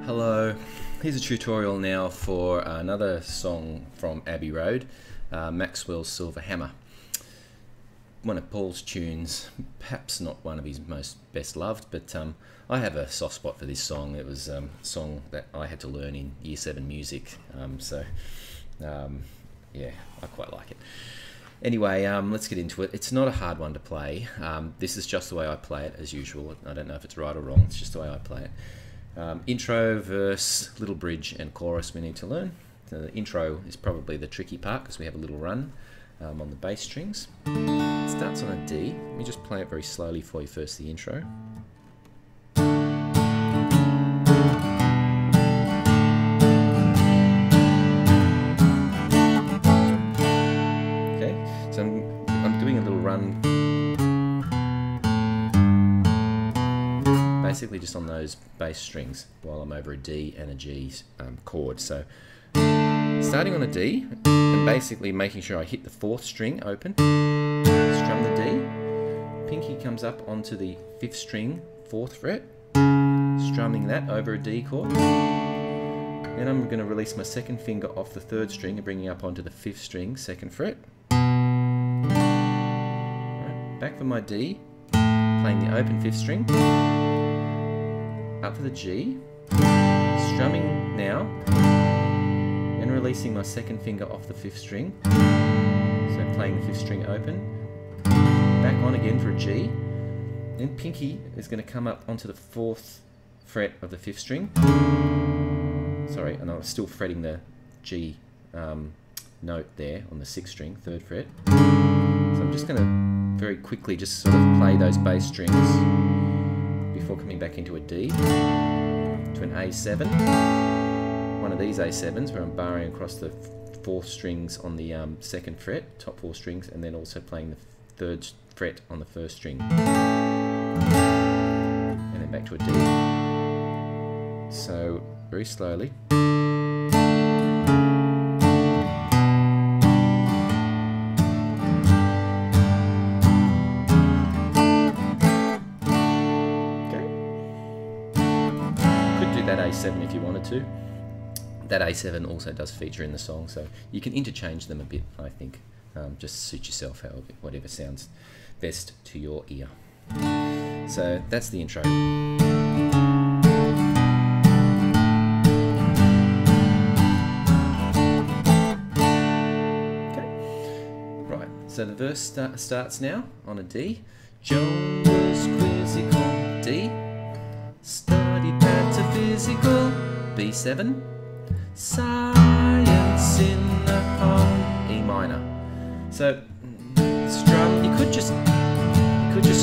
Hello, here's a tutorial now for another song from Abbey Road, Maxwell's Silver Hammer. One of Paul's tunes, perhaps not one of his most best loved, but I have a soft spot for this song. It was a song that I had to learn in Year 7 music, yeah, I quite like it. Anyway, let's get into it. It's not a hard one to play. This is just the way I play it as usual. I don't know if it's right or wrong, it's just the way I play it. Intro, verse, little bridge and chorus we need to learn. So the intro is probably the tricky part because we have a little run on the bass strings. It starts on a D. Let me just play it very slowly for you first, the intro. Okay, so I'm doing a little run basically just on those bass strings while I'm over a D and a G chord. So starting on a D and basically making sure I hit the 4th string open, strum the D, pinky comes up onto the 5th string, 4th fret, strumming that over a D chord. Then I'm going to release my 2nd finger off the 3rd string and bringing up onto the 5th string, 2nd fret. Right, back for my D, playing the open 5th string. Up for the G, strumming now, and releasing my 2nd finger off the 5th string, so playing the 5th string open, back on again for a G, then pinky is going to come up onto the 4th fret of the 5th string, sorry, and I'm still fretting the G note there on the 6th string, 3rd fret, so I'm just going to very quickly just sort of play those bass strings before coming back into a D, to an A7, one of these A7s where I'm barring across the 4th strings on the 2nd fret, top 4 strings, and then also playing the 3rd fret on the 1st string, and then back to a D. So very slowly. That A7 if you wanted to. That A7 also does feature in the song, so you can interchange them a bit, I think. Just suit yourself, however, whatever sounds best to your ear. So that's the intro. Okay, right, so the verse starts now on a D. Joan was quizzical, D. Studied metaphysical, B7, science in the home, E minor. So strum, you could just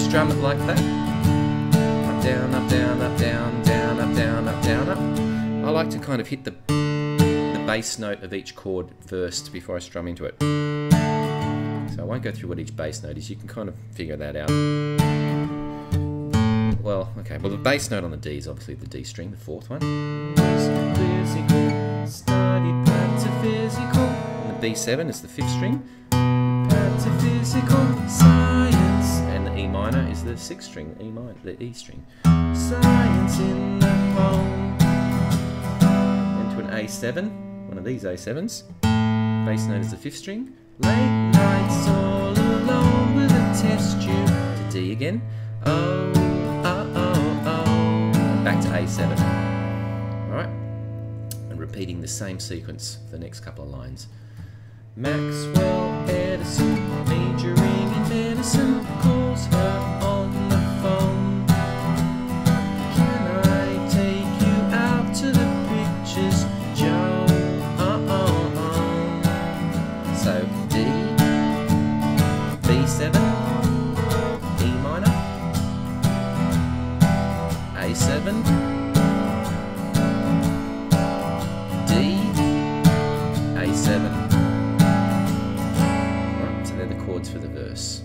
strum it like that. Up, down, up, down, up, down, down, up, down, up, down, up. I like to kind of hit the bass note of each chord first before I strum into it. So I won't go through what each bass note is, you can kind of figure that out. Well, okay, well the bass note on the D is obviously the D string, the 4th one. Studied metaphysical. And the B7 is the 5th string. Metaphysical science. And the E minor is the 6th string, the E minor, the E string. Science in the home. Then to an A7, one of these A7s. Bass note is the 5th string. Late nights all alone with a test tube. To D again. Oh. Back to A7. Alright? And repeating the same sequence for the next couple of lines. Maxwell Edison, majoring in medicine, calls her on the phone. Can I take you out to the pictures, Joe? So D, B7, E minor, A7, D, A7. Right, so they're the chords for the verse.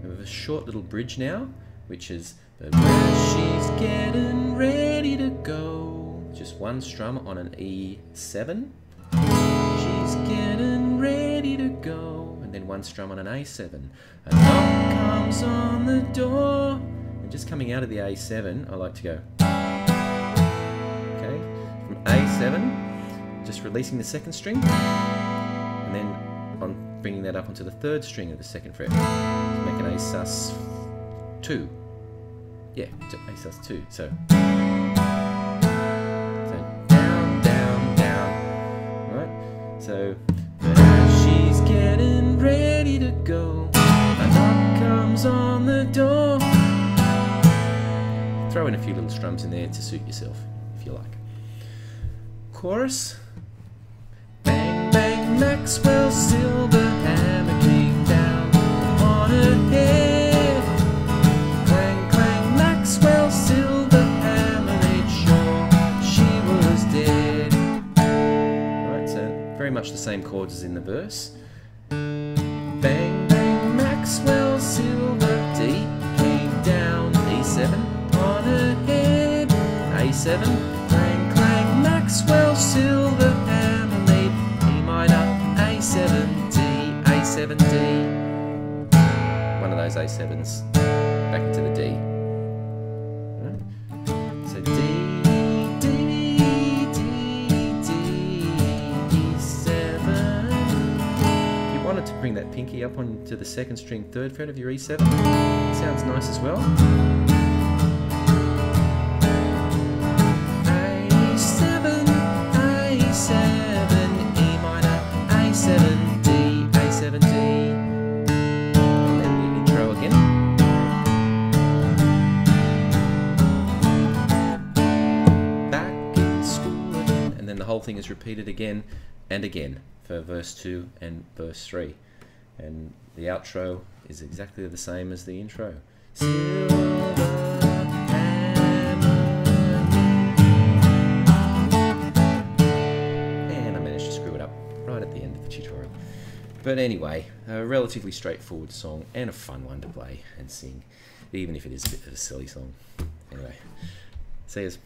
We have a short little bridge now, which is but where she's getting ready to go. Just one strum on an E7. She's getting ready to go. And then one strum on an A7. A knock comes on the door. And just coming out of the A7, I like to go. Okay, from A7, just releasing the second string, and then on bringing that up onto the third string of the second fret, to make an A sus2. Yeah, A sus2. So down, down, down. Right. So, but as she's getting ready to go, a knock comes on the door. Throw in a few little strums in there to suit yourself, if you like. Chorus. Bang, bang, Maxwell, silver hammer came down on her head. Clang, clang, Maxwell, silver hammer made sure she was dead. Right, so very much the same chords as in the verse. Bang, bang, Maxwell, silver D came down, E7 on her head, A7, clang, clang, Maxwell, silver hammer made E minor, A7, D, A7, D. One of those A7s, back into the D. Right. So D, D, D, D, E7. If you wanted to bring that pinky up onto the second string, third fret of your E7, sounds nice as well. The whole thing is repeated again and again for verse 2 and verse 3, and the outro is exactly the same as the intro. Silver hammer. And I managed to screw it up right at the end of the tutorial. But anyway, a relatively straightforward song and a fun one to play and sing, even if it is a bit of a silly song. Anyway, see yous.